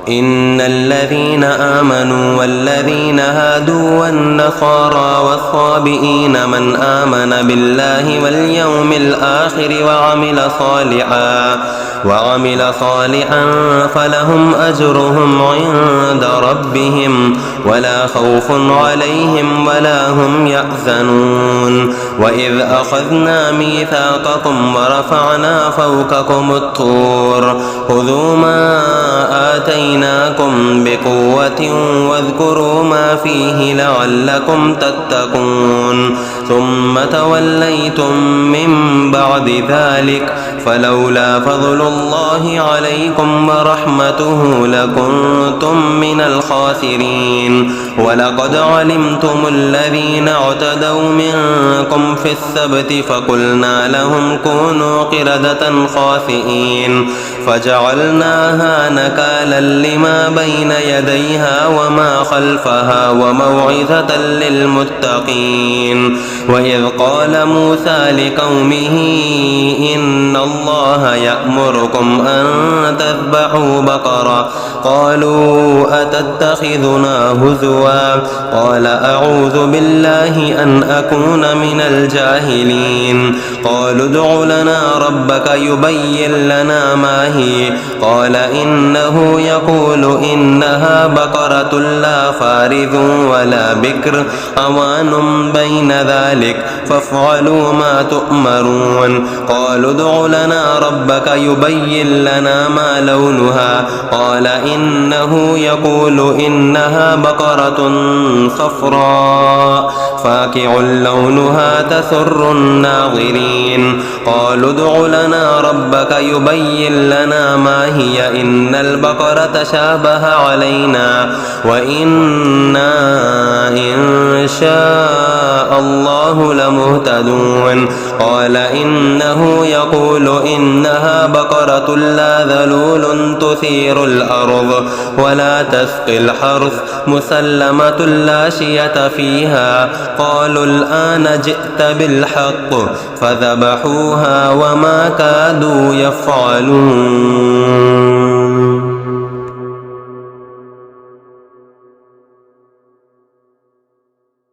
إن الذين آمنوا والذين هادوا والنصارى والصابئين من آمن بالله واليوم الآخر وعمل صالحا فلهم أجرهم عند ربهم ولا خوف عليهم ولا هم يحزنون. وإذ أخذنا ميثاقكم ورفعنا فوقكم الطور خذوا ما آتيناكم بقوة واذكروا ما فيه لعلكم تتقون ثم توليتم من بعد ذلك فلولا فضل الله عليكم ورحمته لكنتم من الخاسرين. ولقد علمتم الذين اعتدوا منكم في السبت فقلنا لهم كونوا قردة خاسئين فجعلناها نكالا لما بين يديها وما خلفها وموعظة للمتقين. وإذ قال موسى لقومه إن الله يأمركم أن تذبحوا بقرة قالوا أتتخذنا هزوا قال أعوذ بالله أن أكون من الجاهلين. قالوا ادع لنا ربك يبين لنا ما هي قال إنه يقول إنها بقرة لا فارض ولا بكر عوان بين ذلك فافعلوا ما تؤمرون. قالوا ادع لنا ربك يبين لنا ما لونها قال إنه يقول إنها بقرة صفراء فاقع لونها تسر الناظرين. قالوا ادع لنا ربك يبين لنا ما هي إن البقرة شابه علينا وإنا إن شاء الله لمهتدون. قال إنه يقول إنها بقرة لا ذلول تثير الأرض ولا تسقي الحرث مسلمة لا شية فيها. قالوا الآن جئت بالحق فذبحوها وما كادوا يفعلون.